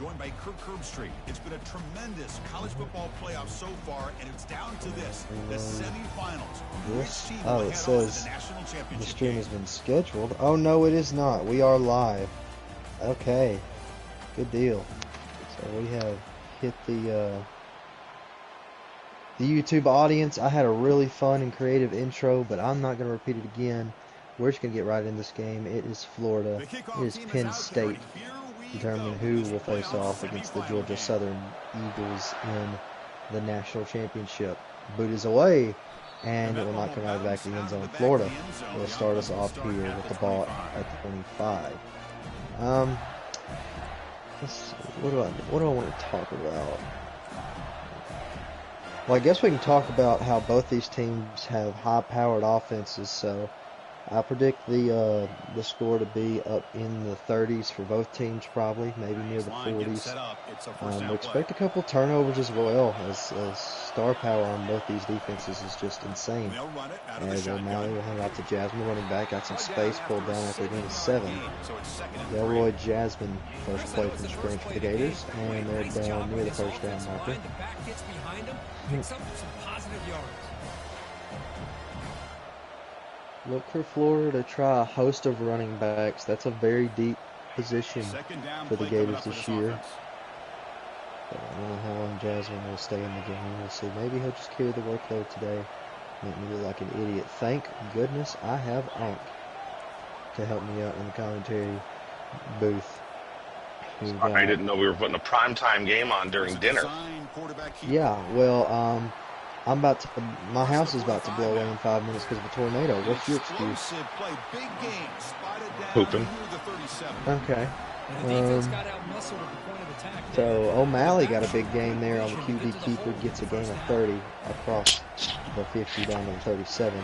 joined by Kirk Herbstreit. It's been a tremendous college football playoff so far, and it's down to this, the semifinals. Oh, it says the stream has been scheduled. Oh, no, it is not. We are live. Okay, good deal. So we have hit the YouTube audience. I had a really fun and creative intro, but I'm not going to repeat it again. We're just going to get right in this game. It is Florida. It is Penn State determining who will face off against the Georgia Southern Eagles in the national championship. Boot is away, and it will not come out of the back of the end zone. Florida will start us off here with the ball at 25. What do I want to talk about? Well, I guess we can talk about how both these teams have high-powered offenses. So I predict the score to be up in the 30s for both teams, probably, maybe near the 40s. We expect a couple turnovers as well, as star power on both these defenses is just insane. As O'Malley will hand it off to Jasmine, running back, got some space, pulled down after the gain of 7. Delroy Jasmine, first play from scrimmage for the Gators, and they're down near the first down marker. Look for Florida to try a host of running backs. That's a very deep position for the Gators this year. But I don't know how long Jasmine will stay in the game. We'll see. Maybe he'll just carry the workload today. Make me look like an idiot. Thank goodness I have Ankh to help me out in the commentary booth. I didn't know we were putting a primetime game on during dinner. Yeah, well, my house is about to blow away in 5 minutes because of a tornado. What's your excuse? Pooping. Okay. So O'Malley got a big game there on the QB keeper. Gets a gain of 30 across the 50 down to the 37.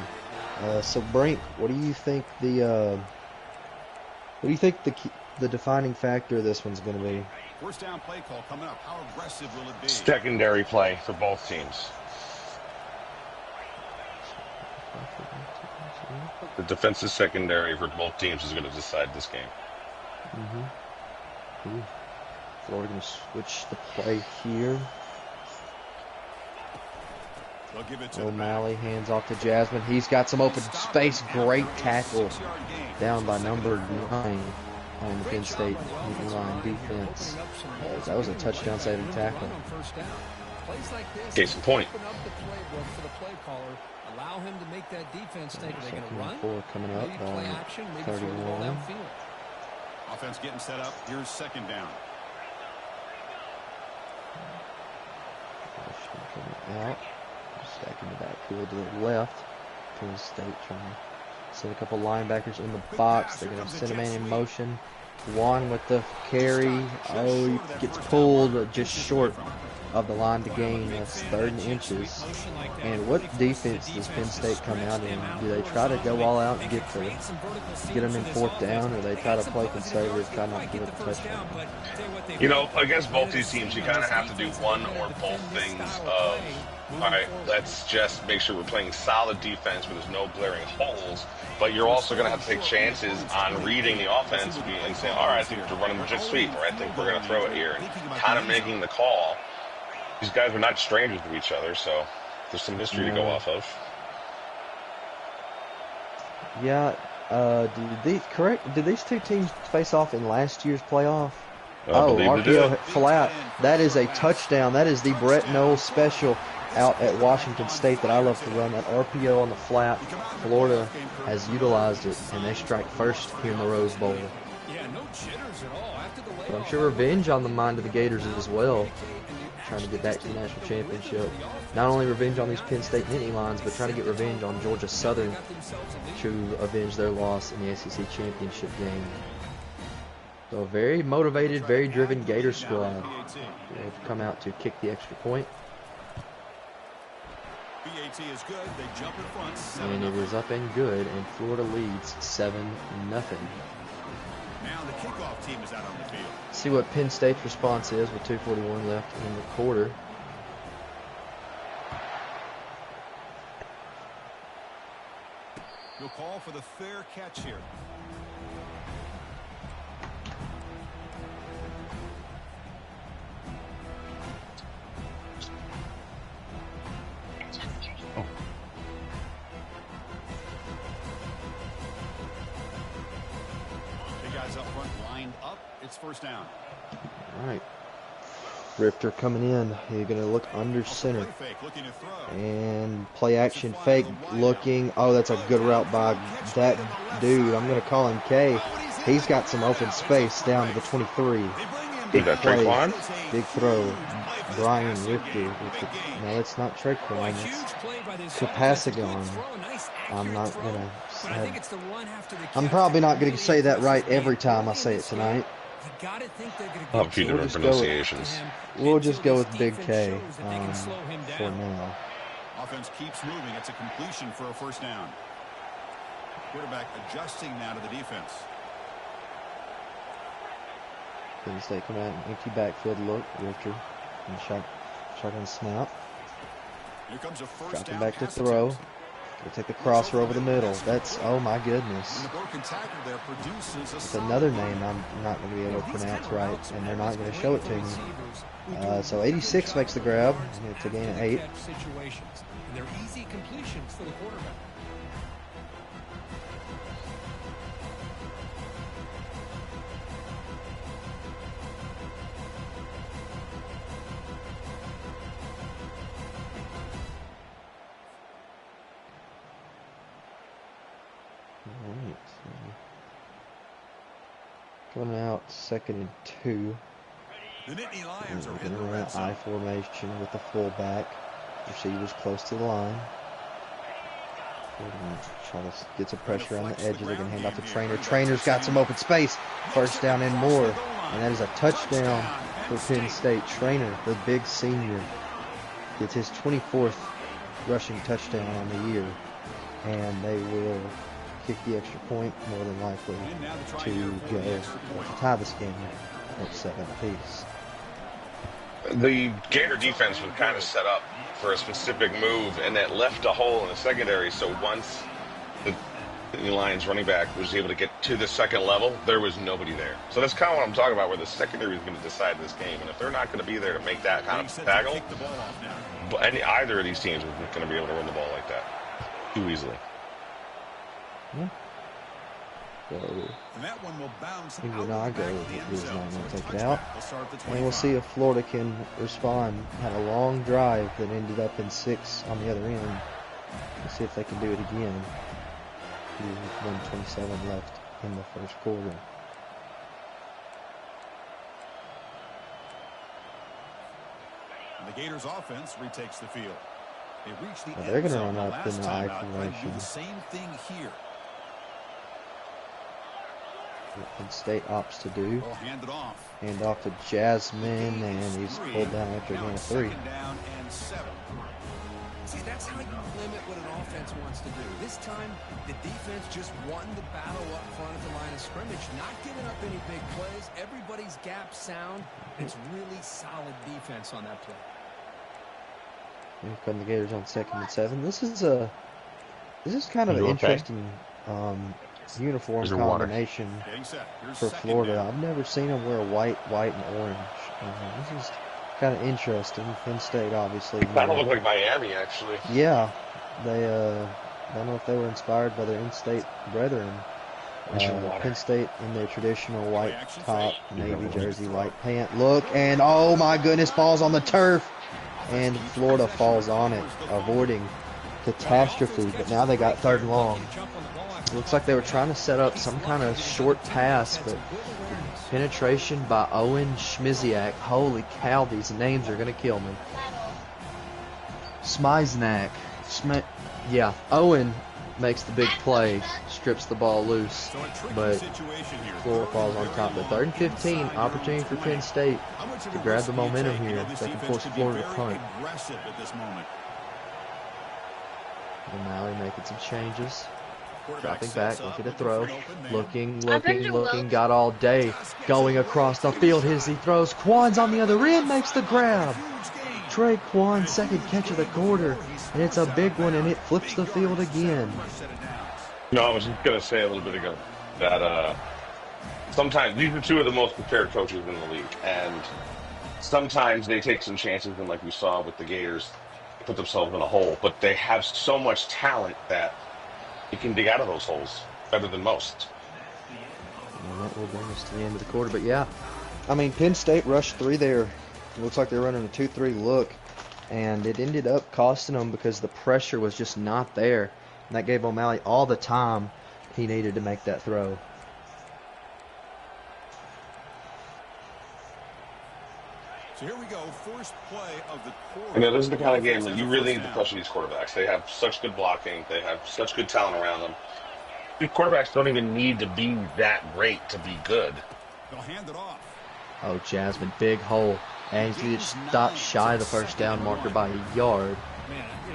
So Brink, what do you think the defining factor of this one's going to be? First down play call coming up. How aggressive will it be? Secondary play for both teams. The defensive secondary for both teams is going to decide this game. Florida going to switch the play here. O'Malley hands off to Jasmine. He's got some open space. Great tackle down by number 9 on the Penn State line defense. That was a touchdown saving tackle. Case in point. Allow him to make that defense think they're going to run. 4 coming up on 31. Offense getting set up. Here's second down. Coming out. Stacking the backfield to the left. Penn State trying to send a couple linebackers in the box. They're going to send a man in motion. One with the carry. Oh, he gets pulled just short of the line to gain. That's 3rd and inches. And what defense does Penn State come out in? Do they try to go all out and get them in 4th down, or they try to play conservative, try not to give it a touchdown? You know, against both these teams, you kind of have to do one or both things of, all right, let's just make sure we're playing solid defense where there's no glaring holes, but you're also going to have to take chances on reading the offense and saying, all right, I think we're running a jet sweep, or I think we're going to throw it here, and kind of making the call. These guys are not strangers to each other, so there's some history to go off of. Yeah, did these two teams face off in last year's playoff? RPO flat. That is a touchdown. That is the Brett Knowles special out at Washington State that I love to run. That RPO on the flat. Florida has utilized it, and they strike first here in the Rose Bowl. But I'm sure revenge on the mind of the Gators as well. Trying to get back to the national championship. Not only revenge on these Penn State Nittany Lions, but trying to get revenge on Georgia Southern to avenge their loss in the SEC championship game. So a very motivated, very driven Gator squad. They've come out to kick the extra point. And it is up and good, and Florida leads 7-0. Now the kickoff team is out on the field. See what Penn State's response is with 2:41 left in the quarter. You'll call for the fair catch here. It's first down. All right. Rifter coming in. You're going to look under center. And play action fake looking. Oh, that's a good route by that dude. I'm going to call him K. He's got some open space down to the 23. Big play. Big throw. Brian Rifter. No, it's not Traquan. It's Kapasigon. I'm probably not going to say that right every time I say it tonight. I'll have a few different pronunciations. We'll just go with Big K for now. Offense keeps moving. It's a completion for a first down. Quarterback adjusting now to the defense. Penn State come out, empty backfield look. Rifter and shotgun snap. Here comes a first dropping down back to throw. We'll take the crosser over the middle. That's, oh my goodness. It's another name I'm not going to be able to pronounce right, and they're not going to show it to me. So 86 makes the grab. It's a gain of 8. They're easy completions for the quarterback. Coming out 2nd and 2. The Nittany Lions are We're in the going to red run zone. I formation with the fullback. Receivers close to the line. We're going to try to get some pressure on the edges. They're going to hand off the trainer. Trainer's got some open space. First down and more. And that is a touchdown for Penn State. Trainer, the big senior, gets his 24th rushing touchdown on the year. And they will kick the extra point, more than likely, to go to tie this game at 7 apiece. The Gator defense was kind of set up for a specific move, and that left a hole in the secondary. So once the Lions running back was able to get to the second level, there was nobody there. So that's kind of what I'm talking about, where the secondary is going to decide this game. And if they're not going to be there to make that kind of tackle, either of these teams is going to be able to run the ball like that too easily. Yeah. So, And that one will bounce Ingrenago is not going to take it out. And we'll see if Florida can respond. Had a long drive that ended up in 6 on the other end. We'll see if they can do it again. 1:27 left in the first quarter. And the Gators offense retakes the field. They reach the They're going to zone run up in the I do formation. the same thing here. Penn State opts to do. They'll hand it off. Hand off to Jasmine, and he's pulled down after a gain of 3. Down and 7. See, that's how you limit what an offense wants to do. This time, the defense just won the battle up front at the line of scrimmage, not giving up any big plays. Everybody's gap sound. It's really solid defense on that play. Here come the Gators on 2nd and 7. This is kind of an interesting uniform combination for Florida. I've never seen them wear white, and orange. This is kind of interesting. Penn State, obviously. Kind of look like Miami, actually. Yeah, they I don't know if they were inspired by their in-state brethren. Penn State in their traditional white top, navy jersey, white pant. Look, and oh my goodness, ball's on the turf. And Florida falls on it, avoiding catastrophe. But now they got 3rd and long. Looks like they were trying to set up some kind of short pass, but penetration by Owen Schmiziak. Holy cow, these names are going to kill me. Smiznak. Yeah, Owen makes the big play, strips the ball loose, but Florida falls on top. But 3rd and 15, opportunity for Penn State to grab the momentum here. They can force Florida to punt. And now they're making some changes. Dropping back, looking to throw. Looking, got all day. Going across the field, he throws. Quan's on the other end, makes the grab. Trey Quan, 2nd catch of the quarter. And it's a big one, and it flips the field again. No, I was just going to say a little bit ago that sometimes these are 2 of the most prepared coaches in the league. And sometimes they take some chances, and like we saw with the Gators, put themselves in a hole. But they have so much talent that you can dig out of those holes better than most. And that will bring us to the end of the quarter. But yeah, I mean, Penn State rushed 3 there. It looks like they're running a 2-3 look. And it ended up costing them because the pressure was just not there. And that gave O'Malley all the time he needed to make that throw. So here we go, first play of the quarter. You know, this is the kind of game that you really need to pressure these quarterbacks. They have such good blocking. They have such good talent around them. These quarterbacks don't even need to be that great to be good. They'll hand it off. Oh, Jasmine, big hole. And he just stopped shy of the first down marker by a yard.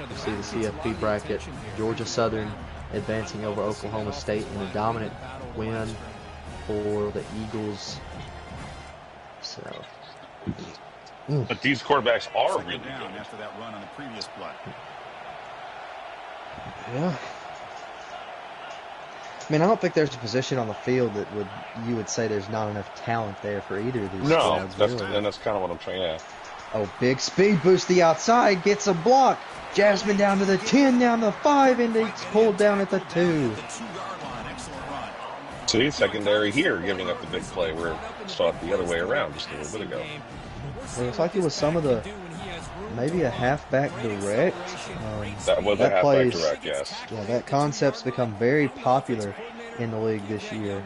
You see the CFP bracket. Georgia Southern advancing over Oklahoma State in a dominant win for the Eagles. So... But these quarterbacks are really good. After that run on the previous play. Yeah. I mean, I don't think there's a position on the field that you would say there's not enough talent there for either of these squads, really. And that's kind of what I'm trying to. Oh, big speed boost the outside, gets a block. Jasmine down to the 10, down to the 5, and it's pulled down at the 2. See, secondary here giving up the big play. We're saw it the other way around just a little bit ago. It looks like it was some of the, maybe a halfback direct. That was a halfback direct, yes. Yeah, that concept's become very popular in the league this year.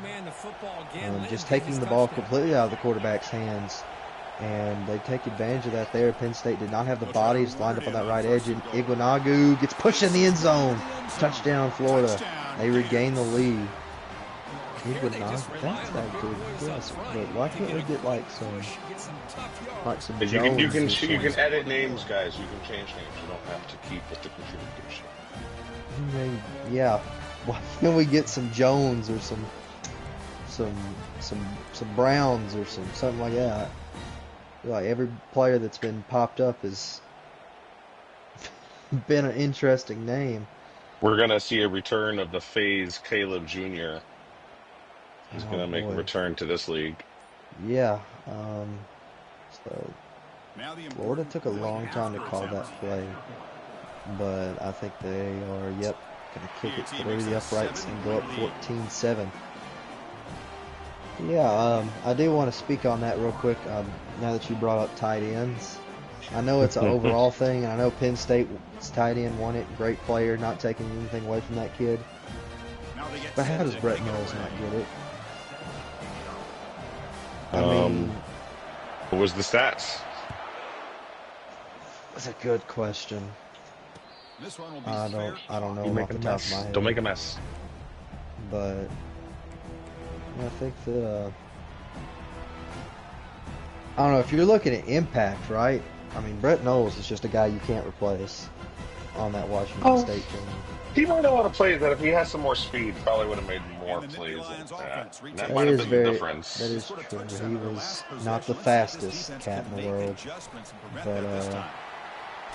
Just taking the ball completely out of the quarterback's hands. And they take advantage of that there. Penn State did not have the bodies lined up on that right edge. And Iguanagu gets pushed in the end zone. Touchdown, Florida. They regain the lead. Iguanagu, that's that good. Yes, but why can't we get like some you can edit names, guys. You can change names. You don't have to keep what the computer gives you. Yeah. Why can't we get some Jones or some Browns or something like that? Like every player that's been popped up has been an interesting name. We're gonna see a return of the FaZe Caleb Jr. He's gonna make a return to this league. Yeah. So Florida took a long time to call that play, but I think they are gonna kick it through the uprights and go up 14-7. Yeah, I do want to speak on that real quick. Now that you brought up tight ends, I know it's an overall thing, and I know Penn State's tight end won it. Great player, not taking anything away from that kid. But how does Brett Knowles not get it? I mean, what was the stats? That's a good question. I don't know off the top of my head. Don't make a mess. But I think that I don't know if you're looking at impact, right? I mean, Brett Knowles is just a guy you can't replace on that Washington State team. He might know how to play that. If he had some more speed, probably would have made more plays than that. That might have been the difference. That is true. He was not the fastest cat in the world, but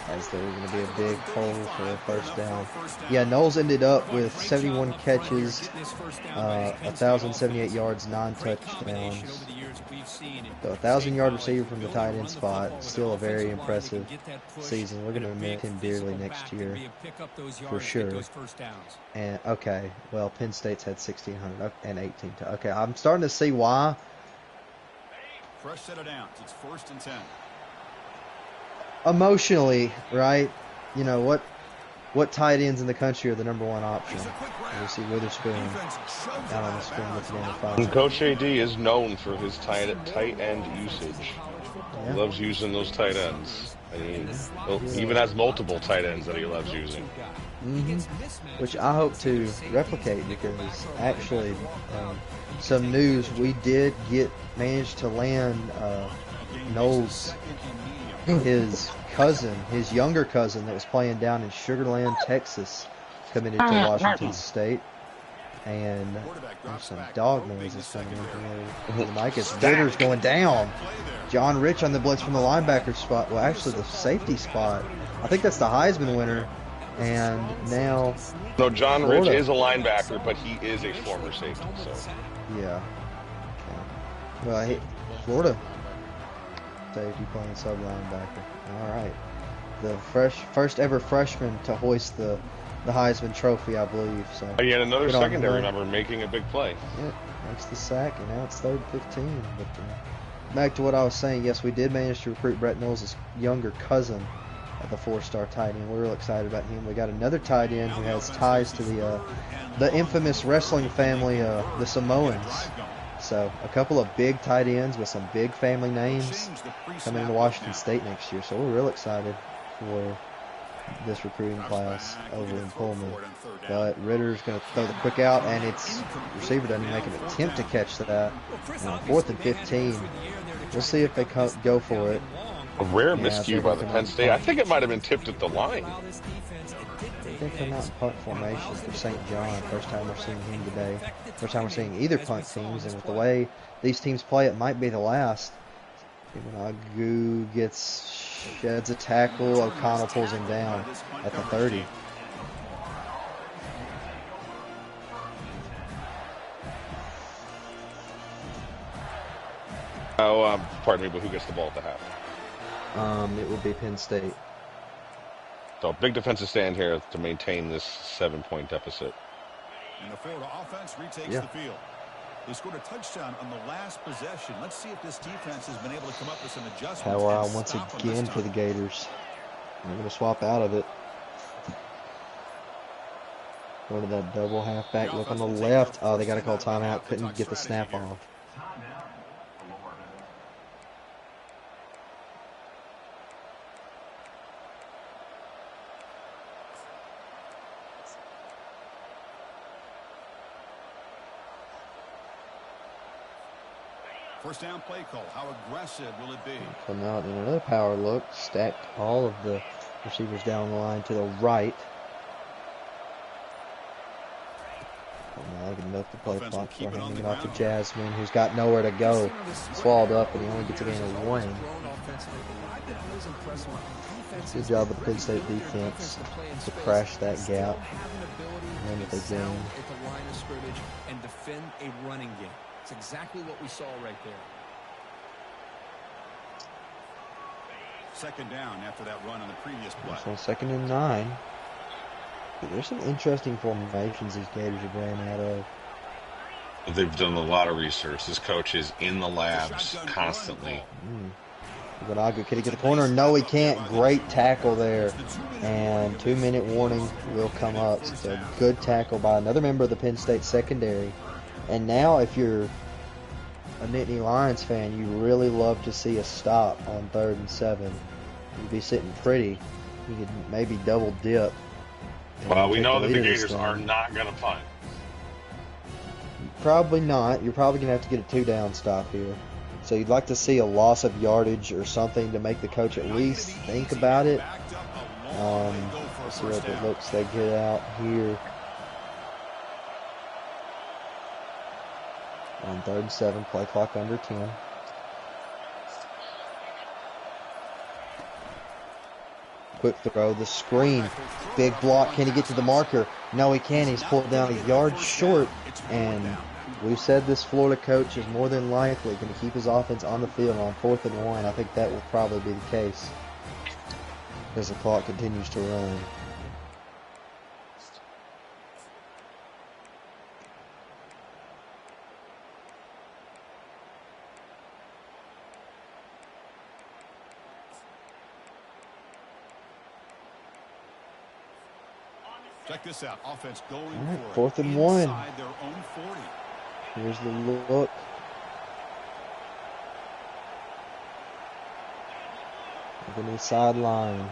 as there was going to be a big hole for a first down. Yeah, Knowles ended up with 71 catches, 1,078 yards, 9 touchdowns. So 1,000-yard receiver from the tight end spot. Still a very impressive season. We're going to miss him dearly next year, for sure. And okay, well, Penn State's had 1,600 and 18. Okay, I'm starting to see why. Fresh set of downs. It's 1st and 10. Emotionally, right? You know, what tight ends in the country are the number one option? You see Witherspoon down on the screen looking at the five. Coach AD is known for his tight end usage. Yeah. He loves using those tight ends. I mean, he even has multiple tight ends that he loves using. Which I hope to replicate, because actually, some news, we did manage to land Knowles, his younger cousin that was playing down in Sugar Land, Texas, committed to Washington State. And there's some dog noises coming in here. The mic is Gators going down. John Rich on the blitz from the linebacker spot. Well, actually the safety spot. I think that's the Heisman winner. And now no, John Florida. Rich is a linebacker, but he is a former safety. So yeah. Well, Florida safety playing sub linebacker. All right, the first ever freshman to hoist the the Heisman Trophy, I believe. So Yet another good on secondary him. member making a big play. Yeah, makes the sack, and now it's 3rd and 15. But back to what I was saying, yes, we did manage to recruit Brett Knowles' younger cousin, the 4-star tight end. We're real excited about him. We got another tight end who has ties to the infamous wrestling family, the Samoans. So a couple of big tight ends with some big family names coming into Washington State next year. So we're real excited for this recruiting class over in Pullman. But Ritter's going to throw the quick out, and its receiver doesn't even make an attempt to catch that. Now 4th and 15. We'll see if they go for it. A rare miscue by the Penn State. I think it might have been tipped at the line. They come out in punt formation for St. John. First time we're seeing him today. First time we're seeing either punt teams, and with the way these teams play, it might be the last. Agu sheds a tackle. O'Connell pulls him down at the 30. Oh, pardon me, but who gets the ball at the half? It would be Penn State. So big defensive stand here to maintain this 7-point deficit. And the Florida offense retakes the field. They scored a touchdown on the last possession. Let's see if this defense has been able to come up with some adjustments. Power out once again for the Gators. They're going to swap out of it. Go to that double halfback look on the left. Oh, they got to call timeout. Couldn't get the snap off. First down play call. How aggressive will it be? Come out in another power look. Stacked all of the receivers down the line to the right. Now they can milk the play clock for handing it off to Jasmine, who's got nowhere to go. Swallowed up, and he only gets a gain of 1. Good job with the Penn State defense to crash that gap. And with the game. At the line of scrimmage and defend a running game. It's exactly what we saw right there. Second down after that run on the previous play. So 2nd and 9. There's some interesting formations these Gators have ran out of. They've done a lot of research. This coach is in the labs constantly. Agu, can he get the corner? No, he can't. Great tackle there. And 2-minute warning will come up. So good tackle by another member of the Penn State secondary. And now if you're a Nittany Lions fan, you really love to see a stop on 3rd and 7. You'd be sitting pretty. You could maybe double dip. Well, we know that the Gators are not going to punt. Probably not. You're probably going to have to get a 2-down stop here. So you'd like to see a loss of yardage or something to make the coach at least think about it. Let's see what it looks they get out here. On 3rd and 7, play clock under 10. Quick throw, the screen, big block. Can he get to the marker? No, he can't. He's pulled down a yard short. And we've said this Florida coach is more than likely going to keep his offense on the field on 4th and 1. I think that will probably be the case as the clock continues to run. Check this out. Offense going for it. 4th and 1. Inside their own 40. Here's the look. Looking to the sideline.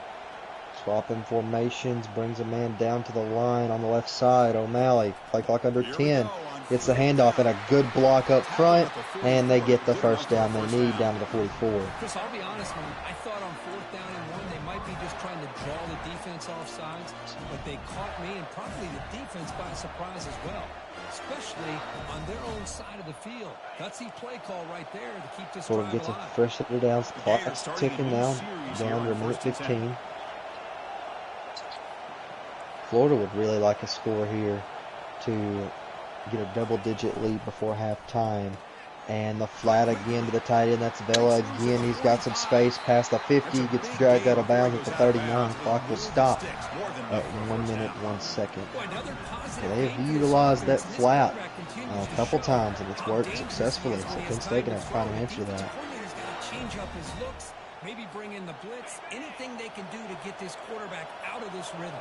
Swapping formations. Brings a man down to the line on the left side. O'Malley. Play clock under 10. Gets the handoff and a good block up front. And they get the first down they need down to the 44. Chris, I'll be honest, man. I thought on 4th down and 1 they might be just trying to draw the defense off sides. But they caught me and probably the defense by surprise as well. Especially on their own side of the field. Gutsy play call right there to keep this drive alive. Gets a fresh set of downs. The clock's ticking now. Down to a minute 15. Florida would really like a score here to get a double-digit lead before halftime And the flat again to the tight end. That's Vela again. He's got some space past the 50. Gets dragged out of bounds at the 39. Clock will stop at 1 minute, 1 second. So they have utilized that flat a couple times, and it's worked successfully. So Penn State can have to find an answer to that. Change up his looks, maybe bring in the blitz, anything they can do to get this quarterback out of this rhythm.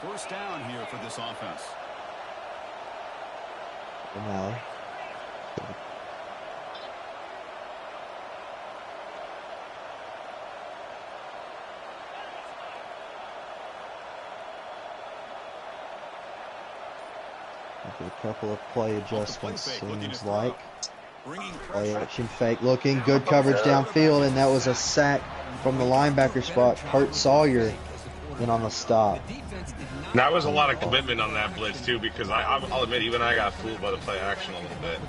First down here for this offense. O'Malley. A couple of play adjustments, seems like. Play action fake looking, good coverage downfield, and that was a sack from the linebacker spot. Kurt Sawyer in on the stop. That was a lot of commitment on that blitz, too, because I'll admit, even I got fooled by the play action a little bit.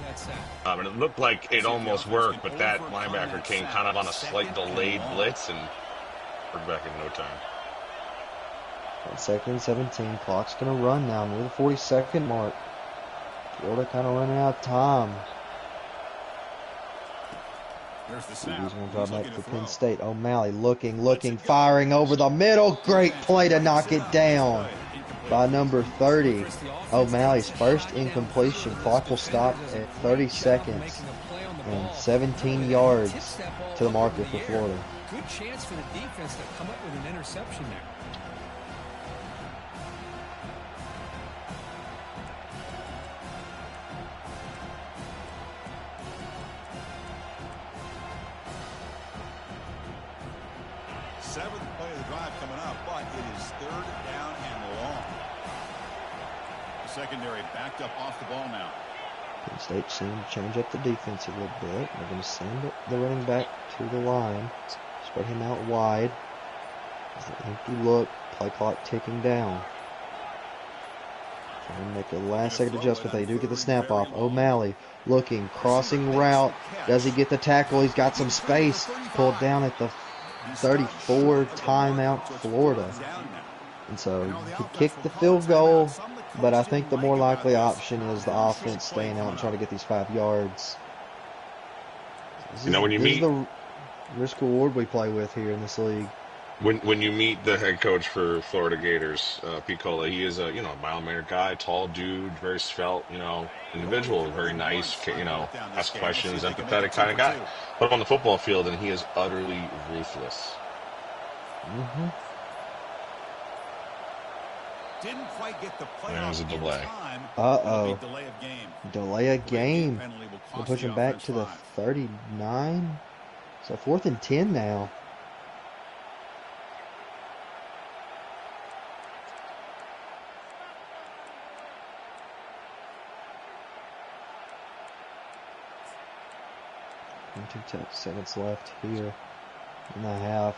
And it looked like it almost worked, but that linebacker came kind of on a slight delayed blitz and worked back in no time. 2nd and 17. Clock's going to run now near the 40-second mark. Florida kind of running out of time. He's going to drop back for Penn State. O'Malley looking, firing over the middle. Great play to knock it down by number 30. O'Malley's first incompletion. Clock will stop at 30 seconds and 17 yards to the marker for Florida. Good chance for the defense to come up with an interception there. Seventh play of the drive coming up, but it is 3rd down and long. The secondary backed up off the ball now. Penn State seemed to change up the defense a little bit. They're going to send the running back to the line. Spread him out wide. It's an empty look. Play clock ticking down. Trying to make a last-second adjustment. They do get the snap off. O'Malley looking, crossing route. Does he get the tackle? He's got some space. Pulled down at the 34, timeout Florida. And so he kicked the field goal, but I think the more likely option is the offense staying out and trying to get these 5 yards. This is the risk reward we play with here in this league. When you meet the head coach for Florida Gators, Picola, he is a mild-mannered guy, tall dude, very svelte, individual, very nice, ask questions, empathetic kind of guy. But on the football field, and he is utterly ruthless. Mm-hmm. Didn't quite get the play. There's a delay. Uh-oh. Delay of game. We'll push him back to the 39. So 4th and 10 now. Seconds left here in the half.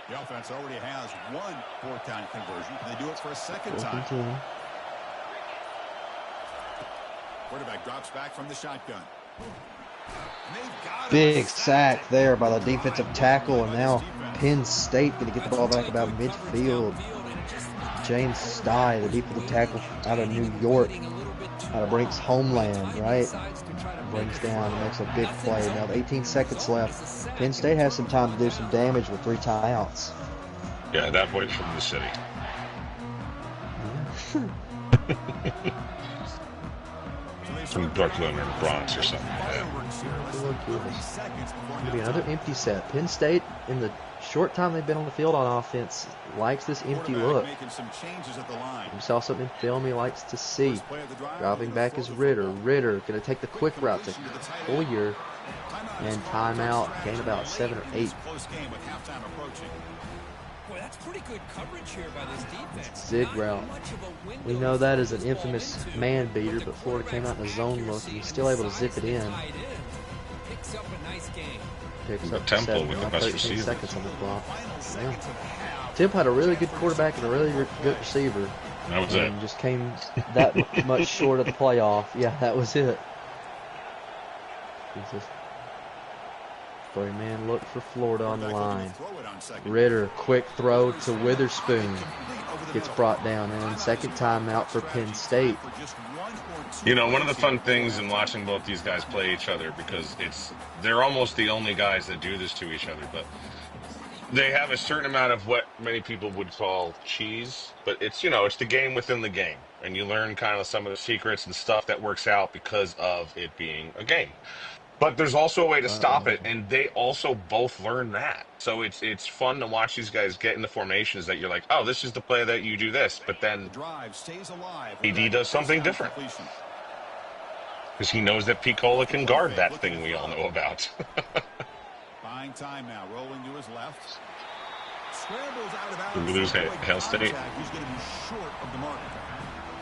The offense already has one 4th down conversion. Can they do it for a second time? Quarterback drops back from the shotgun. Big sack there by the defensive tackle, and now Penn State going to get the ball back about midfield. James Stye, the defensive tackle out of New York, out of Brink's homeland, right? Brings down and makes a big play. Now 18 seconds left. Penn State has some time to do some damage with 3 timeouts. Yeah, that boy's from the city. From Brooklyn or Bronx or something like that. It'll be another empty set. Penn State, in the short time they've been on the field on offense, likes this empty look. We saw something in film he likes to see. Dropping back is Ritter. Ritter going to take the quick route to Collier. And timeout. Gain about 7 or 8. Boy, that's pretty good coverage here by this defense. Zig route. We know that is an infamous man beater, but Florida came out in a zone look and he's still able to zip it in. Picks up a nice game. Picks up tempo 7, with the now best 13 receiver. seconds on the clock. Yeah. Tempo had a really good quarterback and a really good receiver. That was it. Just came that much short of the playoff. Yeah, that was it. territory, man. Look for Florida on the line. Throw it on second. Ritter, quick throw to Witherspoon. Gets brought down. And then second timeout for Penn State. You know, one of the fun things in watching both these guys play each other, because they're almost the only guys that do this to each other, but they have a certain amount of what many people would call cheese, but it's, you know, it's the game within the game. And you learn kind of some of the secrets and stuff that works out because of it being a game. But there's also a way to stop it, and they also both learn that. So it's fun to watch these guys get into formations that you're like, oh, this is the play that you do this, but then AD does something different. Because he knows that Piccola can guard that thing we all know about. Buying time now, rolling to his left. Scrambles out of Did we lose Hail State? He's going to be short of the mark.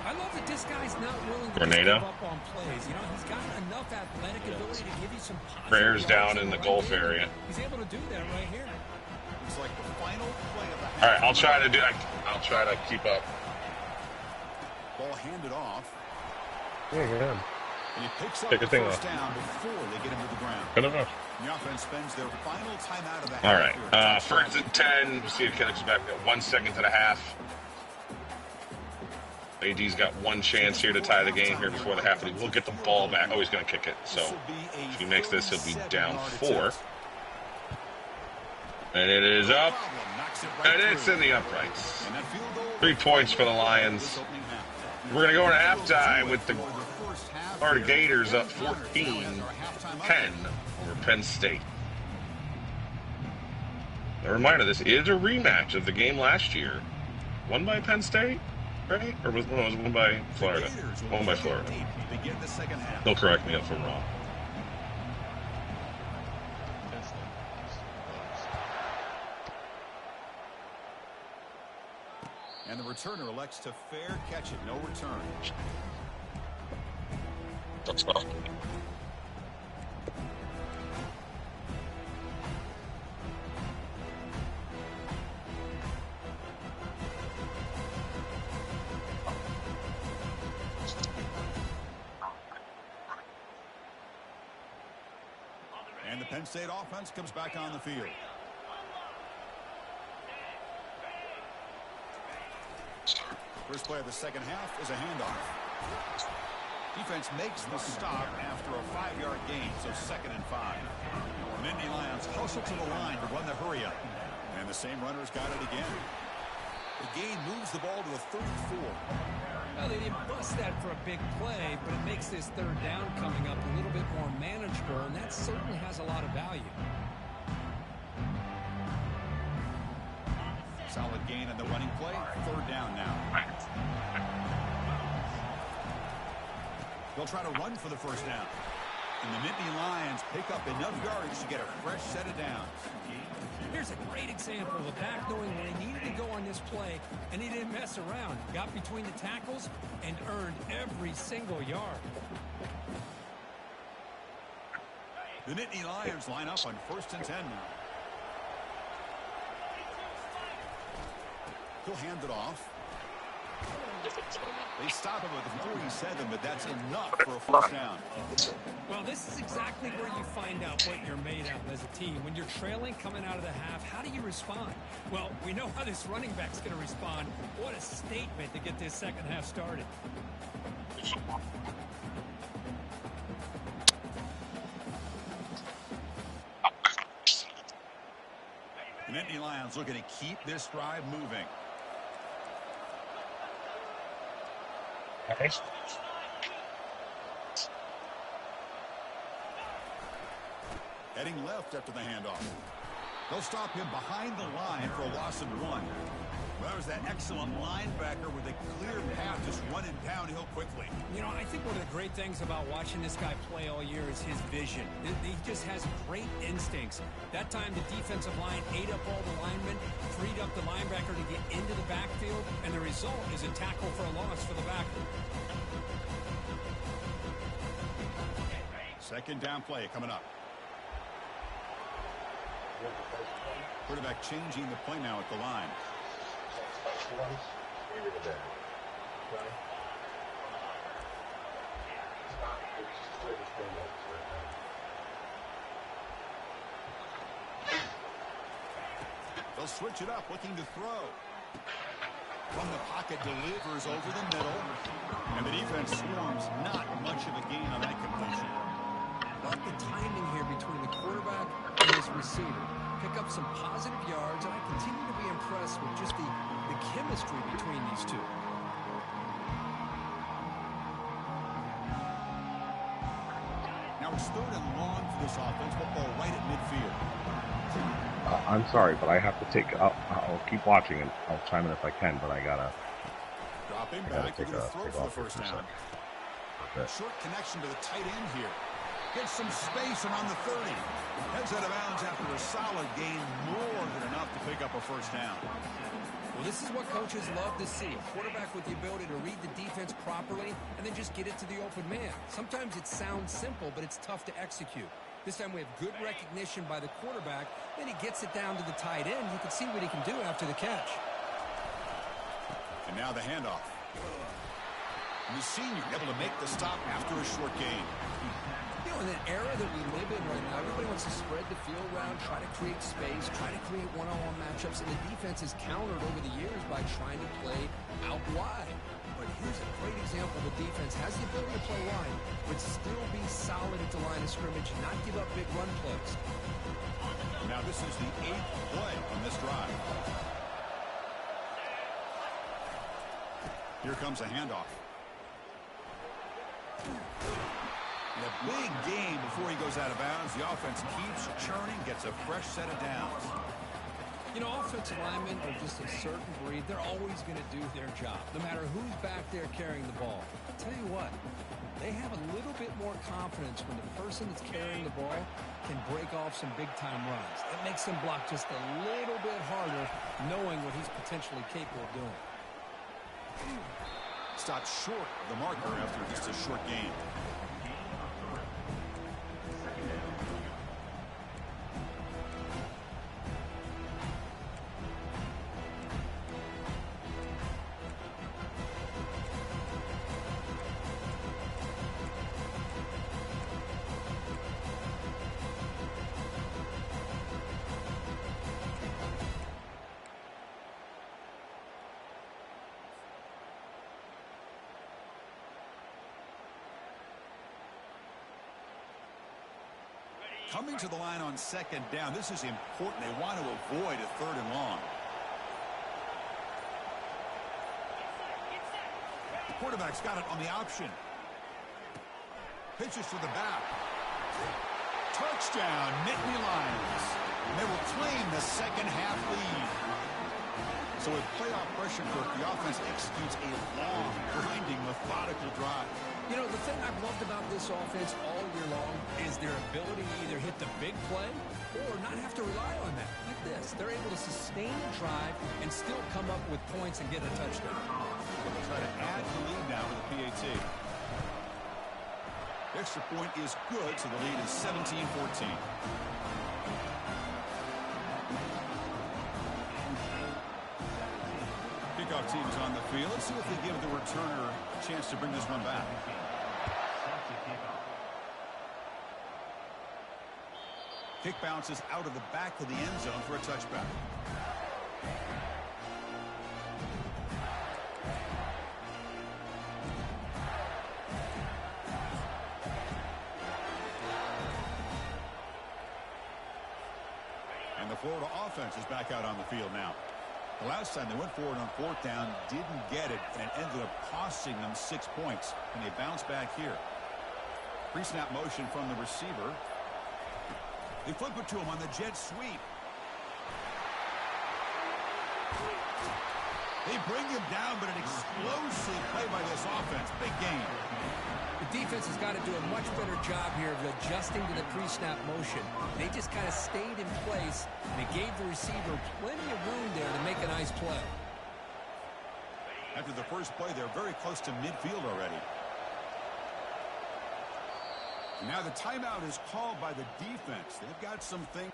I love that this guy's not willing to give up on plays. You know, he's got enough athletic ability to give you some prayers down in the Gulf area. He's able to do that right here. It's like the final play of the half. All right, I'll try to keep up. Ball handed off. Yeah. And he picks up Take the a thing first off. down before they get him to the ground. Good enough. The offense spends their final timeout of the half. All right, first and 10. We'll see if Kennedy's back. 1 second to the half. AD's got one chance here to tie the game here before the half. We'll get the ball back. Oh, he's going to kick it. So if he makes this, he'll be down 4. And it is up. And it's in the uprights. 3 points for the Lions. We're going to go into halftime with the Florida Gators up 14-10 over Penn State. A reminder, this is a rematch of the game last year. Won by Penn State? Right? Or was it won by Florida? Won by Florida. They'll correct me if I'm wrong. And the returner elects to fair catch it. No return. That's tough. And the Penn State offense comes back on the field. First play of the second half is a handoff. Defense makes the stop after a 5-yard gain, so 2nd and 5. The Nittany Lions hustle to the line to run the hurry up. And the same runner's got it again. The gain moves the ball to the 34. Well, they didn't bust that for a big play, but it makes this 3rd down coming up a little bit more manageable, and that certainly has a lot of value. Solid gain on the running play. 3rd down now. They'll try to run for the first down. And the Nittany Lions pick up enough yardage to get a fresh set of downs. Here's a great example of a back knowing when he needed to go on this play, and he didn't mess around. Got between the tackles and earned every single yard. The Nittany Lions line up on 1st and 10 now. He'll hand it off. They stop him at the 47, but that's enough for a first down. Well, this is exactly where you find out what you're made of as a team. When you're trailing coming out of the half, how do you respond? Well, we know how this running back's going to respond. What a statement to get this second half started. The Nittany Lions looking to keep this drive moving. Heading left after the handoff. They'll stop him behind the line for a loss of 1. Well, that was that excellent linebacker with a clear path just running downhill quickly. You know, I think one of the great things about watching this guy play all year is his vision. He just has great instincts. That time the defensive line ate up all the linemen, freed up the linebacker to get into the backfield, and the result is a tackle for a loss for the backer. 2nd down play coming up. Quarterback changing the play now at the line. They'll switch it up, looking to throw. From the pocket, delivers over the middle. And the defense swarms. Not much of a gain on that completion. But the timing here between the quarterback and his receiver. Pick up some positive yards, and I continue to be impressed with just the chemistry between these two. Now it's 3rd and long for this offense. Football right at midfield. I'm sorry, but I have to take. I'll keep watching and I'll chime in if I can. But I gotta. Dropping back, take throw off for the first for a down. sec. Short connection to the tight end here. Gets some space around the 30. Heads out of bounds after a solid gain, more than enough to pick up a first down. Well, this is what coaches love to see. A quarterback with the ability to read the defense properly and then just get it to the open man. Sometimes it sounds simple, but it's tough to execute. This time we have good recognition by the quarterback. Then he gets it down to the tight end. You can see what he can do after the catch. And now the handoff. And the senior able to make the stop after a short gain. You know, in the era that we live in right now, everybody wants to spread the field around, try to create space, try to create one-on-one matchups, and the defense is countered over the years by trying to play out wide. But here's a great example. The defense has the ability to play wide, but still be solid at the line of scrimmage and not give up big run plays. Now this is the 8th play on this drive. Here comes a handoff. And a big gain before he goes out of bounds. The offense keeps churning, gets a fresh set of downs. You know, offensive linemen are just a certain breed. They're always going to do their job, no matter who's back there carrying the ball. I'll tell you what, they have a little bit more confidence when the person that's carrying the ball can break off some big-time runs. It makes them block just a little bit harder, knowing what he's potentially capable of doing. Stopped short of the marker after just a short gain. Coming to the line on 2nd down. This is important. They want to avoid a 3rd and long. The quarterback's got it on the option. Pitches to the back. Touchdown, Nittany Lions. And they will claim the second half lead. So with playoff pressure, Kirk, the offense executes a long, grinding, methodical drive. You know, the thing I've loved about this offense all year long is their ability to either hit the big play or not have to rely on that. Like this, they're able to sustain a drive and still come up with points and get a touchdown. They'll try to add the lead now with the PAT. Extra point is good, so the lead is 17-14. Kickoff team is on the field. Let's see if they give the returner a chance to bring this one back. Kick bounces out of the back of the end zone for a touchback. And the Florida offense is back out on the field now. The last time they went forward on 4th down, didn't get it, and it ended up costing them 6 points. And they bounce back here. Pre-snap motion from the receiver. They flip it to him on the jet sweep. They bring him down, but an explosive play by this offense. Big game. The defense has got to do a much better job here of adjusting to the pre-snap motion. They just kind of stayed in place, and it gave the receiver plenty of room there to make a nice play. After the first play, they're very close to midfield already. Now the timeout is called by the defense. They've got some things.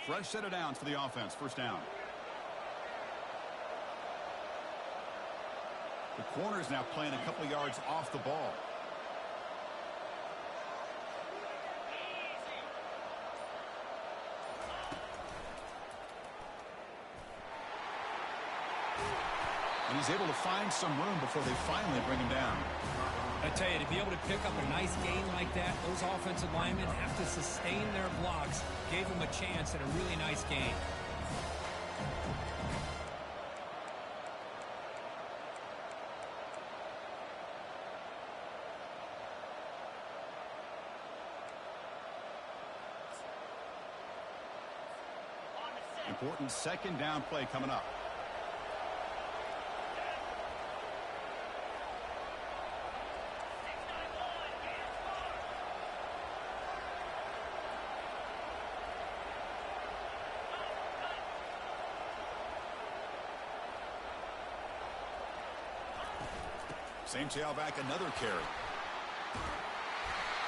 Fresh set of downs for the offense. First down. The corner is now playing a couple of yards off the ball. And he's able to find some room before they finally bring him down. I tell you, to be able to pick up a nice gain like that, those offensive linemen have to sustain their blocks. Gave him a chance at a really nice gain. Important second down play coming up. Same tailback, another carry.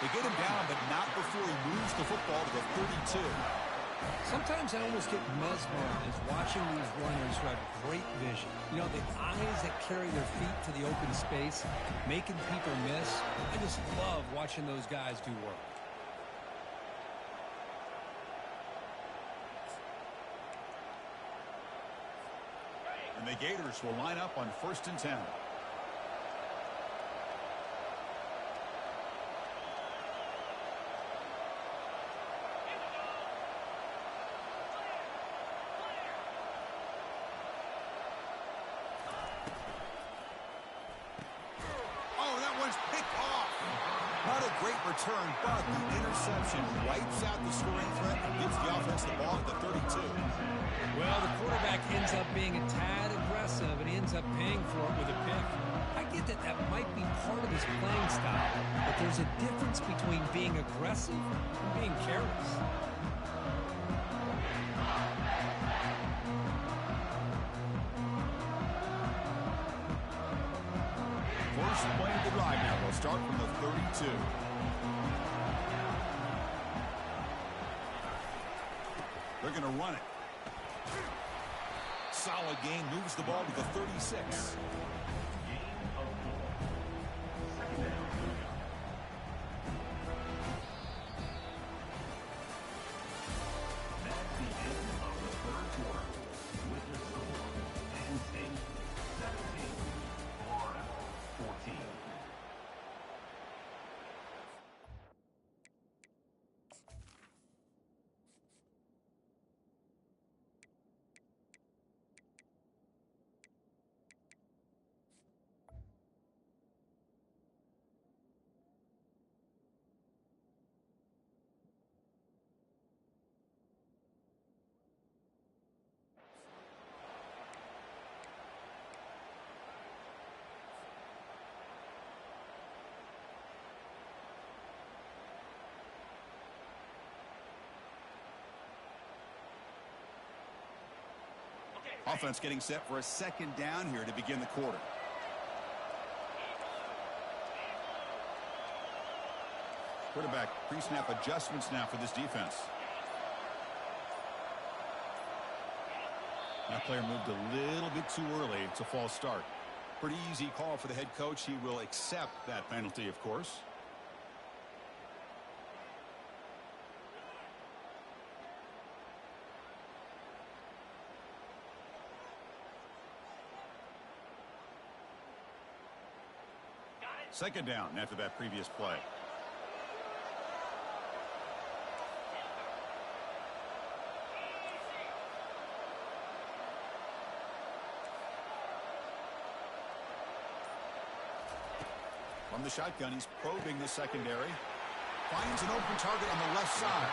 They get him down, but not before he moves the football to the 32. Sometimes I almost get mesmerized watching these runners who have great vision. You know, the eyes that carry their feet to the open space, making people miss. I just love watching those guys do work. And the Gators will line up on 1st and 10. Return, but the interception wipes out the scoring threat and gives the offense the ball at the 32. Well, the quarterback ends up being a tad aggressive and he ends up paying for it with a pick. I get that that might be part of his playing style, but there's a difference between being aggressive and being careless. First play of the drive now. They'll start from the 32. They're going to run it. Solid gain, moves the ball to the 36. Offense getting set for a second down here to begin the quarter. Quarterback pre-snap adjustments now for this defense. That player moved a little bit too early. It's a false start. Pretty easy call for the head coach. He will accept that penalty, of course. Second down after that previous play. From the shotgun, he's probing the secondary. Finds an open target on the left side.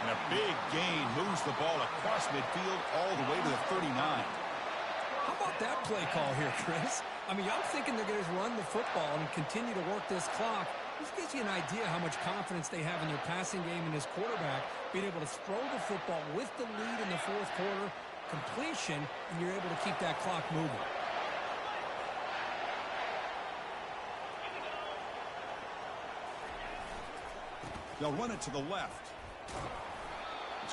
And a big gain moves the ball across midfield all the way to the 39. How about that play call here, Chris? I mean, I'm thinking they're going to run the football and continue to work this clock. This gives you an idea how much confidence they have in their passing game and his quarterback, being able to throw the football with the lead in the fourth quarter, completion, and you're able to keep that clock moving. They'll run it to the left.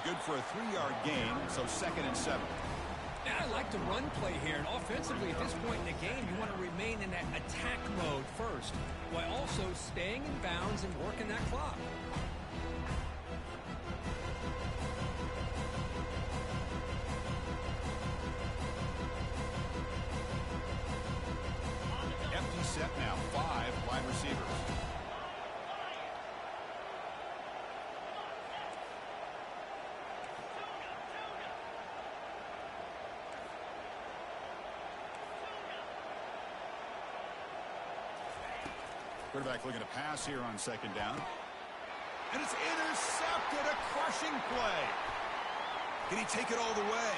good for a 3-yard gain, so 2nd and 7. Yeah, I like the run play here, and offensively at this point in the game, you want to remain in that attack mode first, while also staying in bounds and working that clock. Empty set now, 5 wide receivers. Quarterback looking to pass here on 2nd down. And it's intercepted, a crushing play. Can he take it all the way?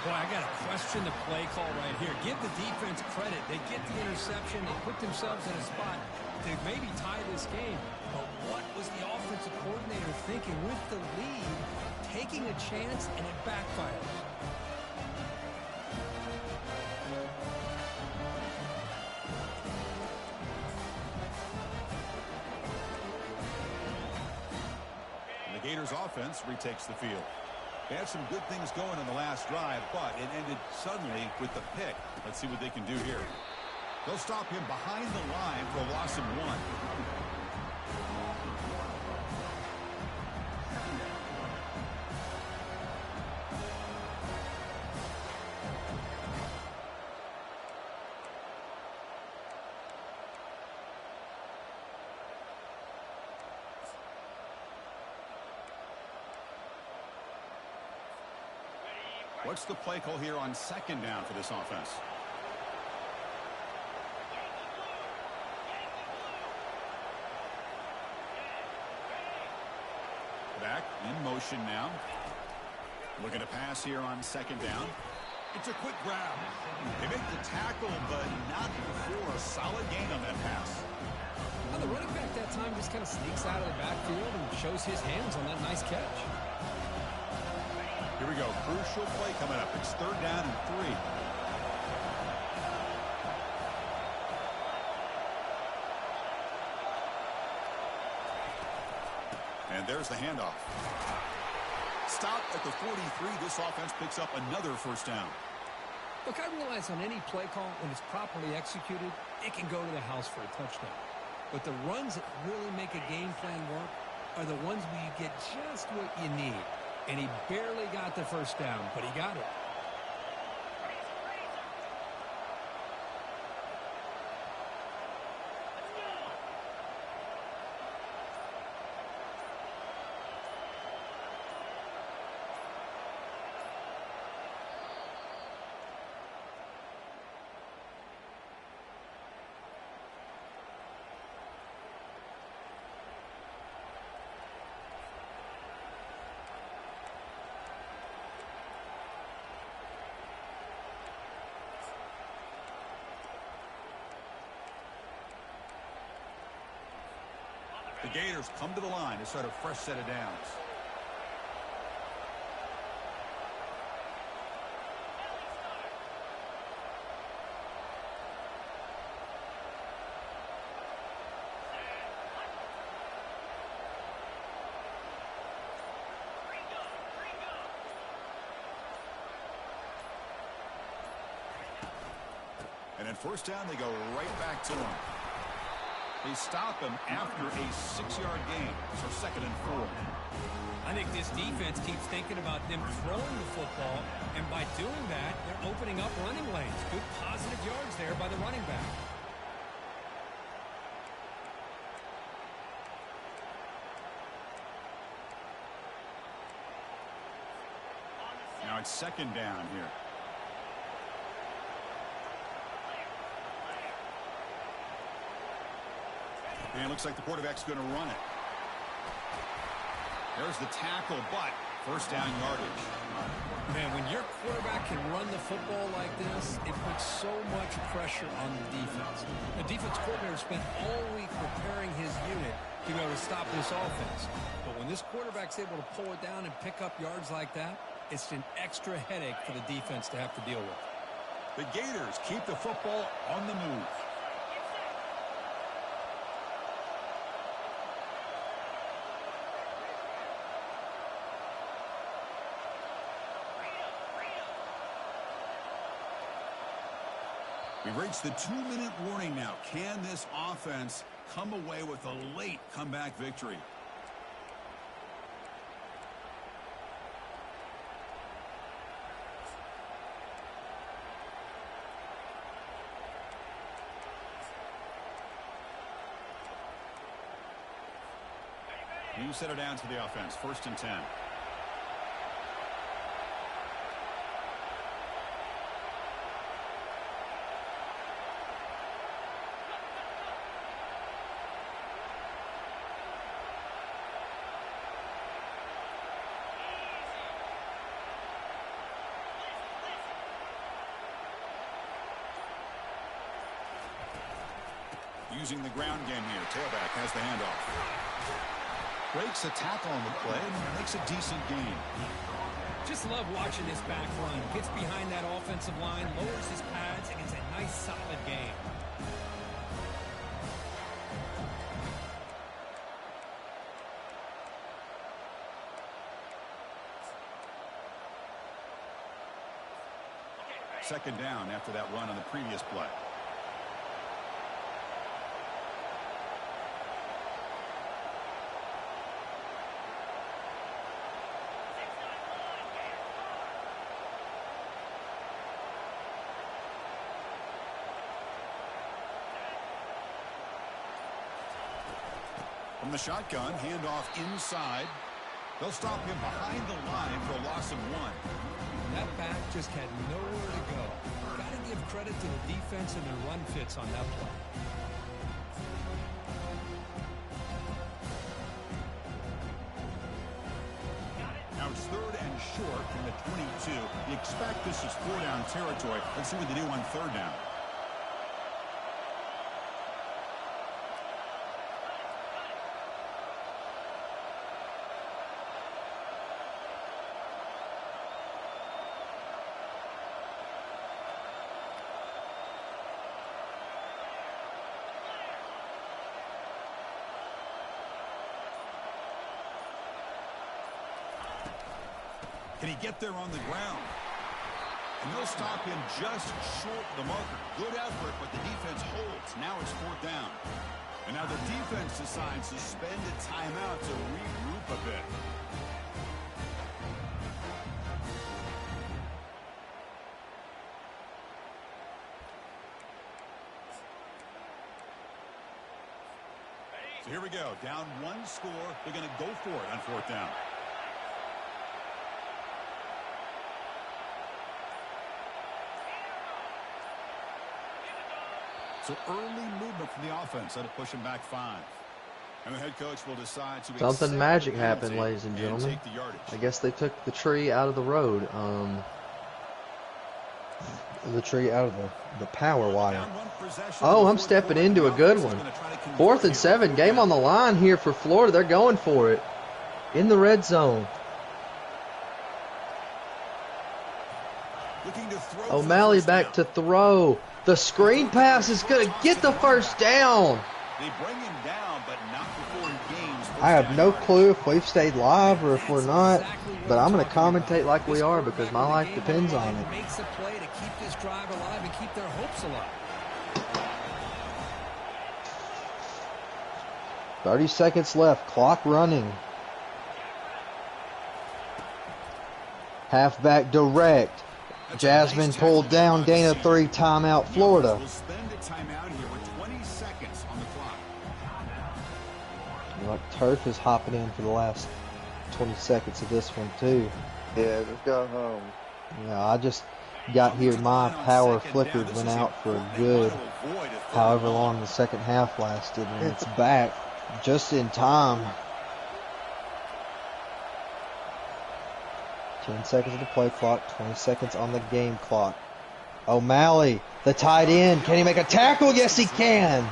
Boy, I got to question the play call right here. Give the defense credit. They get the interception. They put themselves in a spot to maybe tie this game. But what was the offensive coordinator thinking with the lead, taking a chance, and it backfires? Gators offense retakes the field. They had some good things going on the last drive, but it ended suddenly with the pick. Let's see what they can do here. They'll stop him behind the line for a loss of 1. What's the play call here on 2nd down for this offense? Back in motion now. Looking to pass here on 2nd down. It's a quick grab. They make the tackle, but not before a solid gain on that pass. Well, the running back that time just kind of sneaks out of the backfield and shows his hands on that nice catch. Here we go. Crucial play coming up. It's 3rd down and 3. And there's the handoff. Stop at the 43. This offense picks up another 1st down. Look, I realize on any play call, when it's properly executed, it can go to the house for a touchdown. But the runs that really make a game plan work are the ones where you get just what you need. And he barely got the 1st down, but he got it. The Gators come to the line to start a fresh set of downs. And at 1st down, they go right back to him. They stop him after a 6-yard gain, so 2nd and 4. I think this defense keeps thinking about them throwing the football, and by doing that, they're opening up running lanes. Good positive yards there by the running back. Now it's 2nd down here. And it looks like the quarterback's going to run it. There's the tackle, but 1st down yardage. Man, when your quarterback can run the football like this, it puts so much pressure on the defense. The defense coordinator spent all week preparing his unit to be able to stop this offense. But when this quarterback's able to pull it down and pick up yards like that, it's an extra headache for the defense to have to deal with. The Gators keep the football on the move. We've reached the 2-minute warning now. Can this offense come away with a late comeback victory? You set it down to the offense. 1st and 10. Using the ground game here. Tailback has the handoff. Breaks a tackle on the play and makes a decent gain. Just love watching this back run. Gets behind that offensive line, lowers his pads, and it's a nice, solid game. Second down after that run on the previous play. From the shotgun, handoff inside. They'll stop him behind the line for a loss of 1. That back just had nowhere to go. Got to give credit to the defense and their run fits on that play. Now it's 3rd and short from the 22. You expect this is 4-down territory. Let's see what they do on 3rd down. Can he get there on the ground? And they'll stop him just short of the marker. Good effort, but the defense holds. Now it's 4th down. And now the defense decides to spend a timeout to regroup a bit. So here we go. Down 1 score. They're going to go for it on 4th down. So early movement from the offense. That'll push him back 5. And the head coach will decide to something magic happened, ladies and gentlemen. I guess they took the tree out of the road. The tree out of the power wire. Oh, I'm stepping into a good one. 4th and 7. Game on the line here for Florida. They're going for it in the red zone. O'Malley back to throw. The screen pass is going to get the 1st down. They bring him down, but not before he gains. I have no clue if we've stayed live or if we're not, but I'm going to commentate like we are because my life depends on it. Makes a play to keep this drive alive and keep their hopes alive. 30 seconds left. Clock running. Halfback direct. Jasmine pulled down, gain of 3, timeout Florida. We'll spend a timeout here with 20 seconds on the clock. Like Turf is hopping in for the last 20 seconds of this one too. Yeah, just go home. Yeah, I just got here. My power flicker went out for a good however long the second half lasted, and it's back just in time. 10 seconds of the play clock, 20 seconds on the game clock. O'Malley, the tight end. Can he make a tackle? Yes, he can.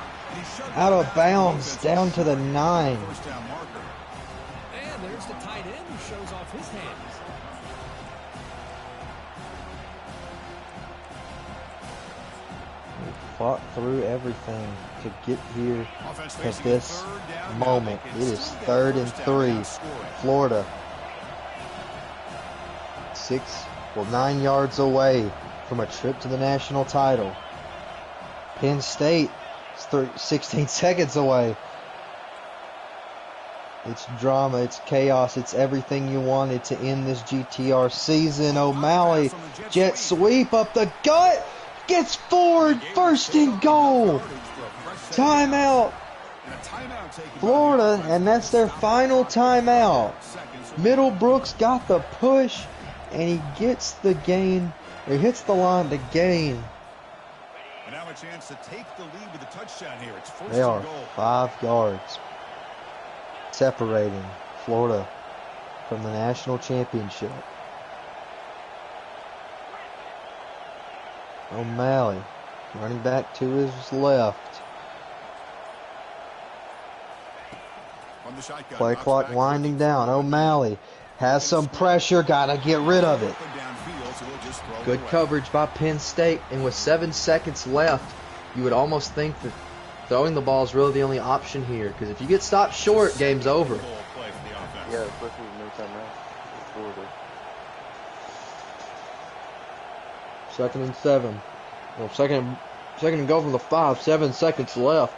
Out of bounds, down to the 9. And there's the tight end who shows off his hands. He fought through everything to get here to this moment. It is 3rd and 3. Florida 9 yards away from a trip to the national title. Penn State is 16 seconds away. It's drama, it's chaos, it's everything you wanted to end this GTR season. O'Malley, jet sweep up the gut, gets forward, first and goal. Timeout, Florida, and that's their final timeout. Middlebrooks got the push, and he gets the gain, or hits the line to gain. And now a chance to take the lead with a touchdown here. It's first They are and goal. 5 yards separating Florida from the national championship. O'Malley running back to his left. From the shotgun, Play drops clock back, winding looking down. for O'Malley has some pressure, gotta get rid of it. downfield, so he'll just throw it Good away. coverage by Penn State, and with 7 seconds left, you would almost think that throwing the ball is really the only option here, because if you get stopped short, game's over. Goal play for the offense. Yeah, especially with no timeout. Florida. 2nd and 7. Well, second and goal from the 5. 7 seconds left.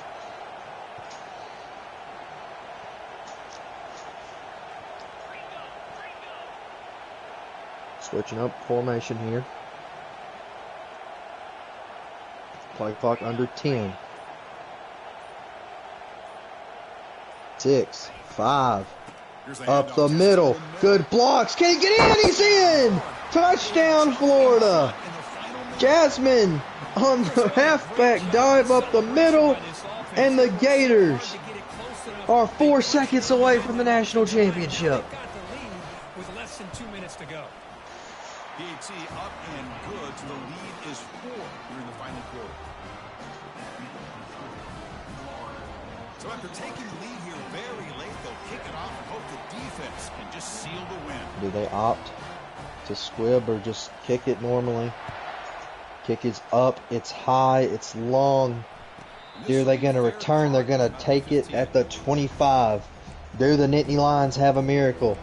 Switching up formation here. Play clock under 10. 6, 5. Here's the Up handoff. the Just middle. in the middle. Good blocks. Can he get in? He's in! Touchdown, Florida. In the final minute, Jasmine on the halfback dive up the middle. And the Gators are 4 seconds away from the national championship. Got the lead with less than 2 minutes to go. DHC up and good. So the lead is 4 here in the final quarter. So after taking the lead here very late, they'll kick it off and hope the defense can just seal the win. Do they opt to squib or just kick it normally? Kick is up, it's high, it's long. Are they going to return? They're going to take it at the 25. Do the Nittany Lions have a miracle?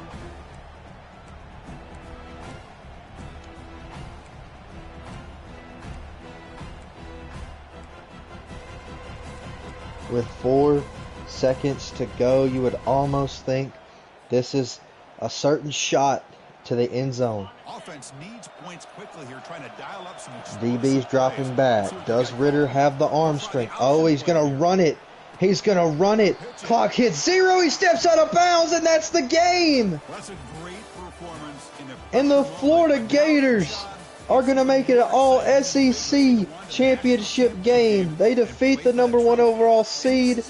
With 4 seconds to go, you would almost think this is a certain shot to the end zone. Offense needs points quickly here, trying to dial up some DB's dropping back. Does Ritter have the arm strength? Oh, he's going to run it. He's going to run it. Clock hits 0. He steps out of bounds, and that's the game. That's a great performance in the And the Florida Gators are going to make it an all-SEC championship game. They defeat the #1 overall seed.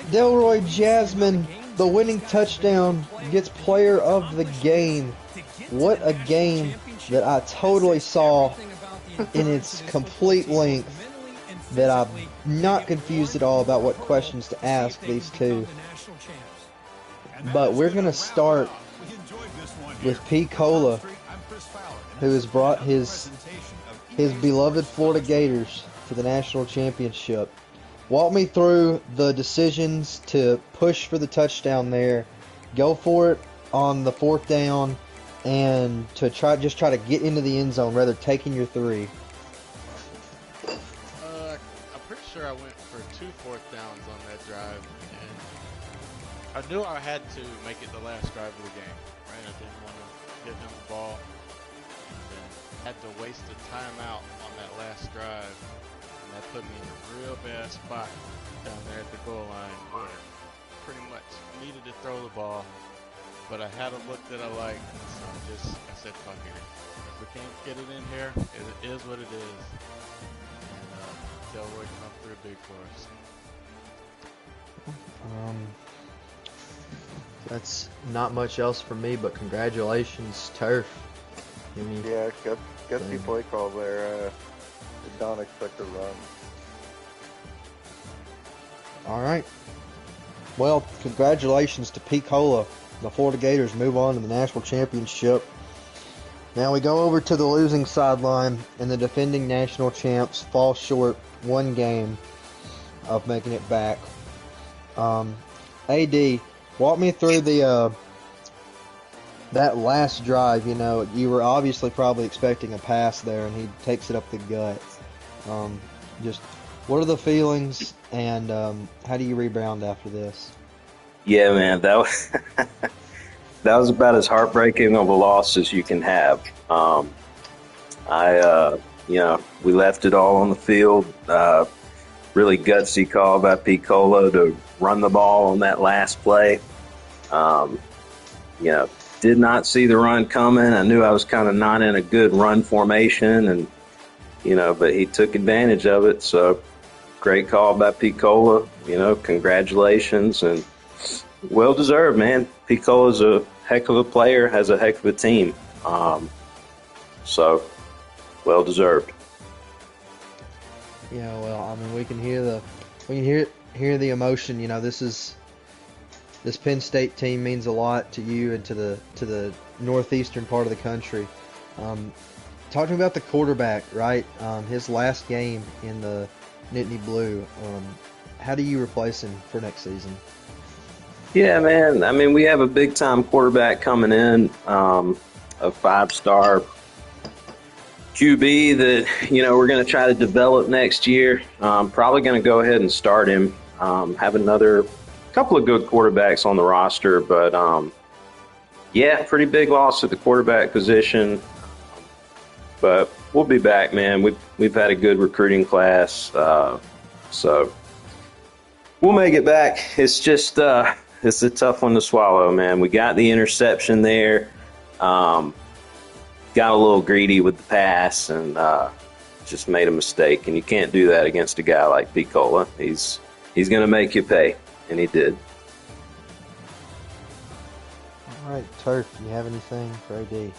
Delroy Jasmine, the winning touchdown, gets player of the game. What a game that I totally saw in its complete length, that I'm not confused at all about what questions to ask these two. But we're going to start with P. Cola, who has brought his beloved Florida Gators to the national championship. Walk me through the decisions to push for the touchdown there, go for it on the 4th down, and to try to get into the end zone rather taking your 3. I'm pretty sure I went for 2 4th downs on that drive, and I knew I had to make it the last drive of the game. Right, I didn't want to give them the ball, and then had to waste a timeout on that last drive, and that put me in a real bad spot down there at the goal line where pretty much needed to throw the ball, but I had a look that I liked, so I said, fuck it. If we can't get it in here, it is what it is. And Delroy come through big for us. That's not much else for me, but congratulations, Turf. I mean, Yeah, gutsy play call there. Did not expect a run. all right. Well, congratulations to P. Cola. The Florida Gators move on to the national championship. Now we go over to the losing sideline, and the defending national champs fall short 1 game of making it back. AD, walk me through that last drive. You know, you were obviously probably expecting a pass there, and he takes it up the gut. Just What are the feelings, and how do you rebound after this? Yeah, man, that was that was about as heartbreaking of a loss as you can have. We left it all on the field. Really gutsy call by Piccolo to run the ball on that last play. Did not see the run coming. I knew I was kind of not in a good run formation, and but he took advantage of it. So great call by Piccolo. Congratulations, and well deserved, man. Piccolo's a heck of a player, has a heck of a team. So well deserved. Yeah, well, I mean, we can hear the emotion. This Penn State team means a lot to you and to the northeastern part of the country. Talking about the quarterback, right? His last game in the Nittany Blue. How do you replace him for next season? Yeah, man. I mean, we have a big-time quarterback coming in, a 5-star QB that, we're going to try to develop next year. Probably going to go ahead and start him. Have another couple of good quarterbacks on the roster, but, pretty big loss at the quarterback position. But we'll be back, man. We've had a good recruiting class, so we'll make it back. It's just it's a tough one to swallow, man. We got the interception there, got a little greedy with the pass, and just made a mistake. And you can't do that against a guy like Piccolo. He's going to make you pay, and he did. All right, Turf, do you have anything for AD?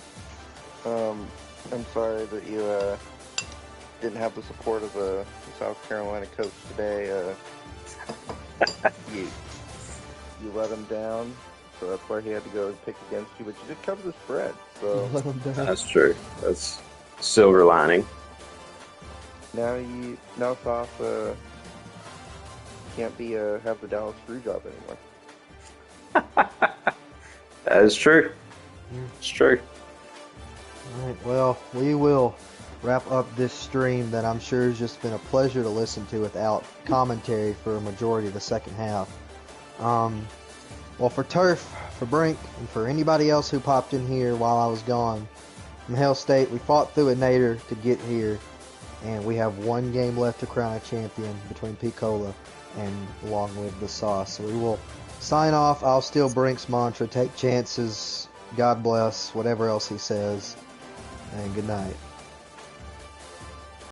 I'm sorry that you didn't have the support of the South Carolina coach today. You let him down, so that's why he had to go and pick against you. But you did cover the spread, so Let him down. That's true. That's silver lining. now South can't have the Dallas screw job anymore. That is true. It's true. All right, well, we will wrap up this stream that I'm sure has just been a pleasure to listen to without commentary for a majority of the second half. Well, for Turf, for Brink, and for anybody else who popped in here while I was gone, from Hell State, we fought through a nadir to get here, and we have one game left to crown a champion between Piccolo and Long Live the Sauce. So we will sign off. I'll steal Brink's mantra, take chances, God bless, whatever else he says, and good night.